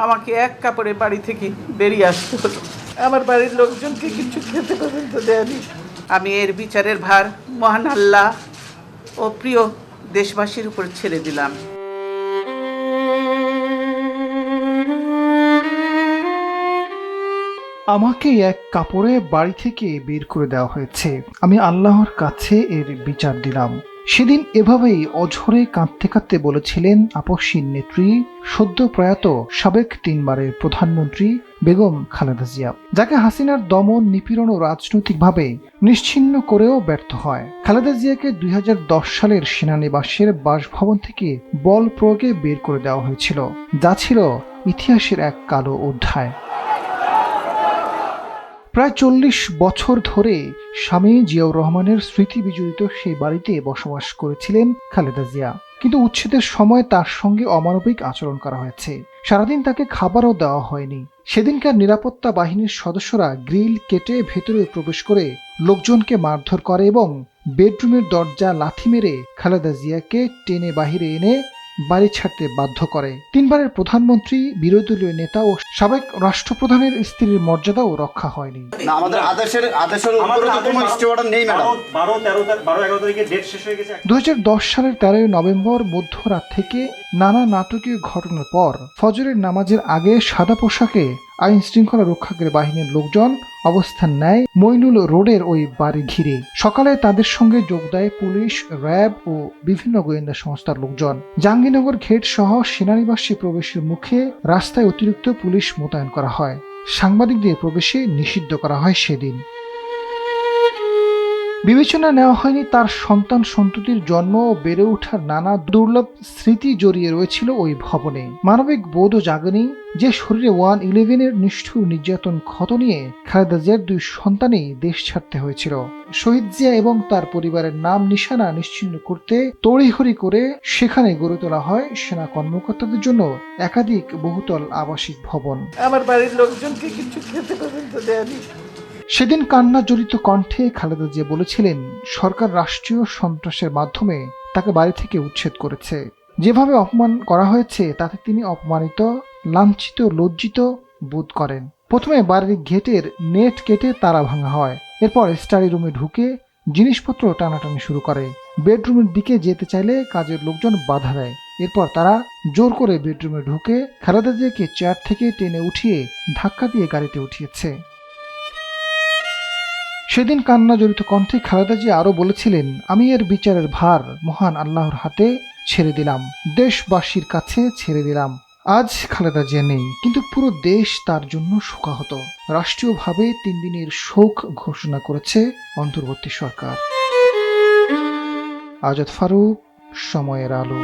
আমাকে এক কাপড়ে বাড়ি থেকে বেরিয়ে আসতে হলো। আমার বাড়ির লোকজনকে কিছু খেতে পর্যন্ত দেয়নি। আমি এর বিচারের ভার মহান আল্লাহ ও প্রিয় দেশবাসীর উপর ছেড়ে দিলাম। আমাকে এক কাপড়ে বাড়ি থেকে বের করে দেওয়া হয়েছে। আমি আল্লাহর কাছে এর বিচার দিলাম। সেদিন এভাবেই অঝরে কাঁদতে কাঁদতে বলেছিলেন আপসীন নেত্রী, সদ্য প্রয়াত সাবেক 3 বারের প্রধানমন্ত্রী বেগম খালেদা জিয়া, যাকে হাসিনার দমন নিপীড়ন ও রাজনৈতিকভাবে নিশ্চিহ্ন করেও ব্যর্থ হয়। খালেদা জিয়াকে 2010 সালের সেনানিবাসের বাসভবন থেকে বল প্রয়োগে বের করে দেওয়া হয়েছিল, যা ছিল ইতিহাসের এক কালো অধ্যায়। প্রায় 40 বছর ধরে স্বামী জিয়াউর রহমানের স্মৃতি বিজড়িত সেই বাড়িতে বসবাস করেছিলেন খালেদা জিয়া, কিন্তু উচ্ছেদের সময় তার সঙ্গে অমানবিক আচরণ করা হয়েছে। সারাদিন তাকে খাবারও দেওয়া হয়নি। সেদিনকার নিরাপত্তা বাহিনীর সদস্যরা গ্রিল কেটে ভেতরে প্রবেশ করে লোকজনকে মারধর করে এবং বেডরুমের দরজা লাথি মেরে খালেদা জিয়াকে টেনে বাহিরে এনে বাড়ি ছাড়তে বাধ্য করে। 3 বারের প্রধানমন্ত্রী, বিরোধী দলীয় নেতা ও সাবেক রাষ্ট্রপ্রধানের স্ত্রীর মর্যাদাও রক্ষা হয়নি। না, আমাদের আদেশের উপরে তো কোনো স্টে অর্ডার নেই ম্যাডাম। 12-11 তারিখে ডেট শেষ হয়ে গেছে। 2010 সালের 13 নভেম্বর মধ্যরাত থেকে নানা নাটকীয় ঘটনার পর ফজরের নামাজের আগে সাদা পোশাকে আইন শৃঙ্খলা রক্ষাকারী বাহিনীর লোকজন অবস্থান নেয় মইনুল রোডের ওই বাড়ি ঘিরে। সকালে তাদের সঙ্গে যোগ দেয় পুলিশ, র্যাব ও বিভিন্ন গোয়েন্দা সংস্থার লোকজন। জাহাঙ্গীরনগর ঘেট সহ সেনানিবাসে প্রবেশের মুখে রাস্তায় অতিরিক্ত পুলিশ মোতায়েন করা হয়। সাংবাদিকদের প্রবেশে নিষিদ্ধ করা হয় সেদিন। বিবেচনা নেওয়া হয়নি তার সন্তান সন্ততির জন্ম ও বেড়ে ওঠার নানা দুর্লভ স্মৃতি জড়িয়ে রয়েছিল ওই ভবনে। মানবিক বোধও জাগেনি যে শরীরে 1/11-এর নিষ্ঠুর নির্যাতন ক্ষত নিয়ে খালেদা জিয়ার 2 সন্তানই দেশ ছাড়তে হয়েছিল। শহীদ জিয়া এবং তার পরিবারের নাম নিশানা নিশ্চিহ্ন করতে তড়িঘড়ি করে সেখানে গড়ে তোলা হয় সেনা কর্মকর্তাদের জন্য একাধিক বহুতল আবাসিক ভবন। আমার বাড়ির লোকজনকে কিছু খেতে পর্যন্ত দেয়নি। সেদিন কান্না জড়িত কণ্ঠে খালেদা জিয়া বলেছিলেন, সরকার রাষ্ট্রীয় সন্ত্রাসের মাধ্যমে তাকে বাড়ি থেকে উচ্ছেদ করেছে। যেভাবে অপমান করা হয়েছে তাতে তিনি অপমানিত, লাঞ্ছিত, লজ্জিত বোধ করেন। প্রথমে বাড়ির গেটের নেট কেটে তালা ভাঙা হয়। এরপর স্টাডি রুমে ঢুকে জিনিসপত্র টানাটানি শুরু করে। বেডরুমের দিকে যেতে চাইলে কাজের লোকজন বাধা দেয়। এরপর তারা জোর করে বেডরুমে ঢুকে খালেদা জিয়াকে চেয়ার থেকে টেনে উঠিয়ে ধাক্কা দিয়ে গাড়িতে উঠিয়েছে। সেদিন কান্না জড়িত কণ্ঠে খালেদা জিয়া আরও বলেছিলেন, আমি এর বিচারের ভার মহান আল্লাহর হাতে ছেড়ে দিলাম, দেশবাসীর কাছে ছেড়ে দিলাম। আজ খালেদা জিয়া নেই, কিন্তু পুরো দেশ তার জন্য শোকাহত। রাষ্ট্রীয়ভাবে 3 দিনের শোক ঘোষণা করেছে অন্তর্বর্তী সরকার। আজাদ ফারুক, সময়ের আলো।